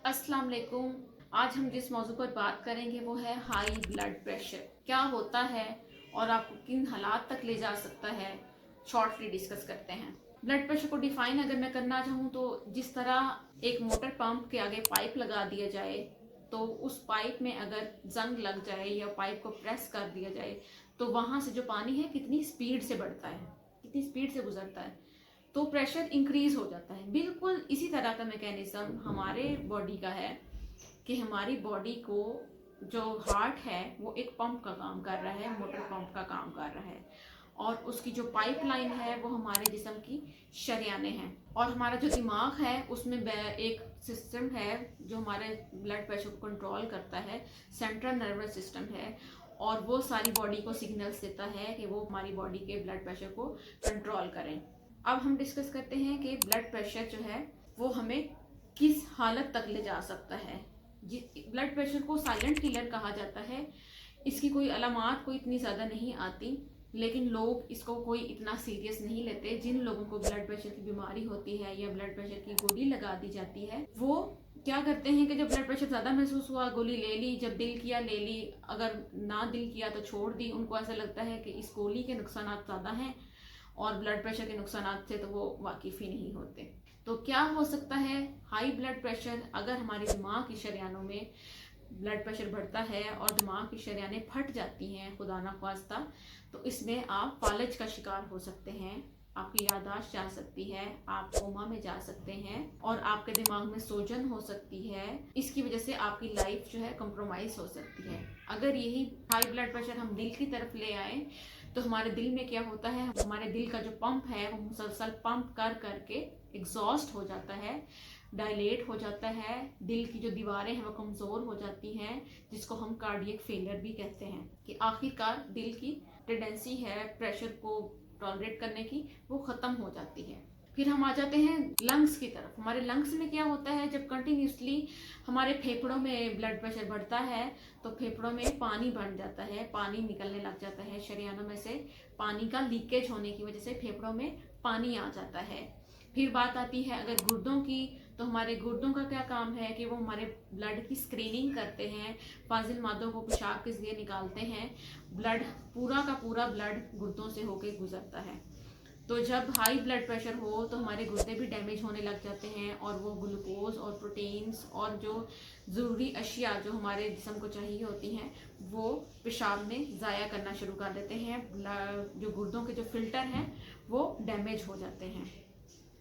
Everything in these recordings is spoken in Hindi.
अस्सलाम वालेकुम। आज हम जिस मौजू पर बात करेंगे वो है हाई ब्लड प्रेशर क्या होता है और आपको किन हालात तक ले जा सकता है। शॉर्टली डिस्कस करते हैं। ब्लड प्रेशर को डिफाइन अगर मैं करना चाहूँ तो जिस तरह एक मोटर पंप के आगे पाइप लगा दिया जाए तो उस पाइप में अगर जंग लग जाए या पाइप को प्रेस कर दिया जाए तो वहां से जो पानी है कितनी स्पीड से बढ़ता है, कितनी स्पीड से गुजरता है, तो प्रेशर इंक्रीज हो जाता है। बिल्कुल इसी तरह का मैकेनिज्म हमारे बॉडी का है कि हमारी बॉडी को जो हार्ट है वो एक पंप का काम कर रहा है, मोटर पंप का काम कर रहा है, और उसकी जो पाइपलाइन है वो हमारे जिस्म की शरियाने हैं। और हमारा जो दिमाग है उसमें एक सिस्टम है जो हमारे ब्लड प्रेशर को कंट्रोल करता है, सेंट्रल नर्वस सिस्टम है, और वो सारी बॉडी को सिग्नल्स देता है कि वो हमारी बॉडी के ब्लड प्रेशर को कंट्रोल करें। अब हम डिस्कस करते हैं कि ब्लड प्रेशर जो है वो हमें किस हालत तक ले जा सकता है। ब्लड प्रेशर को साइलेंट किलर कहा जाता है। इसकी कोई अलामात कोई इतनी ज़्यादा नहीं आती, लेकिन लोग इसको कोई इतना सीरियस नहीं लेते। जिन लोगों को ब्लड प्रेशर की बीमारी होती है या ब्लड प्रेशर की गोली लगा दी जाती है वो क्या करते हैं कि जब ब्लड प्रेशर ज़्यादा महसूस हुआ गोली ले ली, जब दिल किया ले ली, अगर ना दिल किया तो छोड़ दी। उनको ऐसा लगता है कि इस गोली के नुकसान ज़्यादा हैं और ब्लड प्रेशर के नुकसान से तो वो वाकिफ़ ही नहीं होते। तो क्या हो सकता है हाई ब्लड प्रेशर अगर हमारे दिमाग की शरियानों में ब्लड प्रेशर बढ़ता है और दिमाग की शरियानें फट जाती हैं खुदा ना ख्वास्ता, तो इसमें आप फालज का शिकार हो सकते हैं, आपकी याददाश्त जा सकती है, आप कोमा में जा सकते हैं और आपके दिमाग में सोजन हो सकती है। इसकी वजह से आपकी लाइफ जो है कंप्रोमाइज हो सकती है। अगर यही हाई ब्लड प्रेशर हम दिल की तरफ ले आए तो हमारे दिल में क्या होता है, हमारे दिल का जो पंप है वो मुसलसल पंप कर करके एग्जॉस्ट हो जाता है, डायलेट हो जाता है। दिल की जो दीवारें हैं वो कमज़ोर हो जाती हैं, जिसको हम कार्डियक फेलियर भी कहते हैं, कि आखिरकार दिल की टेंडेंसी है प्रेशर को टॉलरेट करने की वो ख़त्म हो जाती है। फिर हम आ जाते हैं लंग्स की तरफ। हमारे लंग्स में क्या होता है, जब कंटिन्यूसली हमारे फेफड़ों में ब्लड प्रेशर बढ़ता है तो फेफड़ों में पानी बढ़ जाता है, पानी निकलने लग जाता है शरीयानों में से। पानी का लीकेज होने की वजह से फेफड़ों में पानी आ जाता है। फिर बात आती है अगर गुर्दों की, तो हमारे गुर्दों का क्या काम है कि वो हमारे ब्लड की स्क्रीनिंग करते हैं, फाजिल मादों को पेशाब के जरिए निकालते हैं। ब्लड पूरा का पूरा ब्लड गुर्दों से होके गुजरता है। तो जब हाई ब्लड प्रेशर हो तो हमारे गुर्दे भी डैमेज होने लग जाते हैं और वो ग्लूकोज और प्रोटीन्स और जो ज़रूरी अशिया जो हमारे जिस्म को चाहिए होती हैं वो पेशाब में ज़ाया करना शुरू कर देते हैं। जो गुर्दों के जो फिल्टर हैं वो डैमेज हो जाते हैं।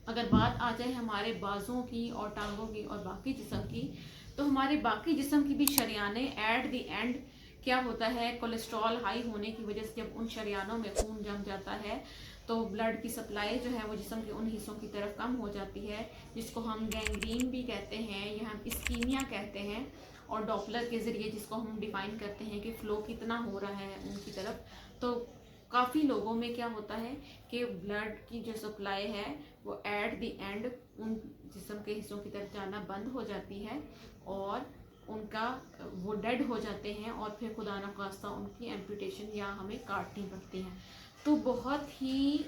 अगर बात आ जाए हमारे बाजों की और टांगों की और बाकी जिस्म की, तो हमारे बाकी जिस्म की भी शरियानें एट द एंड क्या होता है, कोलेस्ट्रॉल हाई होने की वजह से जब उन शरियानों में खून जम जाता है तो ब्लड की सप्लाई जो है वो जिस्म के उन हिस्सों की तरफ कम हो जाती है, जिसको हम गैंग्रीन भी कहते हैं या हम इस्कीमिया कहते हैं। और डॉपलर के ज़रिए जिसको हम डिफाइन करते हैं कि फ़्लो कितना हो रहा है उनकी तरफ। तो काफ़ी लोगों में क्या होता है कि ब्लड की जो सप्लाई है वो एट द एंड उन जिस्म के हिस्सों की तरफ जाना बंद हो जाती है और उनका वो डेड हो जाते हैं और फिर खुदा न खास्ता उनकी एम्पुटेशन या हमें काटनी पड़ती है। तो बहुत ही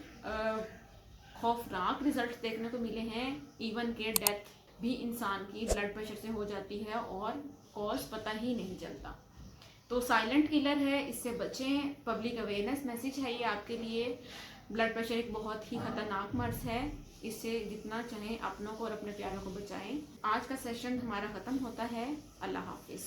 खौफनाक रिजल्ट देखने को मिले हैं। इवन के डेथ भी इंसान की ब्लड प्रेशर से हो जाती है और कॉज पता ही नहीं चलता। तो साइलेंट किलर है, इससे बचें। पब्लिक अवेयरनेस मैसेज है ये आपके लिए। ब्लड प्रेशर एक बहुत ही खतरनाक मर्ज है, इससे जितना चाहें अपनों को और अपने प्यारों को बचाएं। आज का सेशन हमारा ख़त्म होता है। अल्लाह हाफिज़।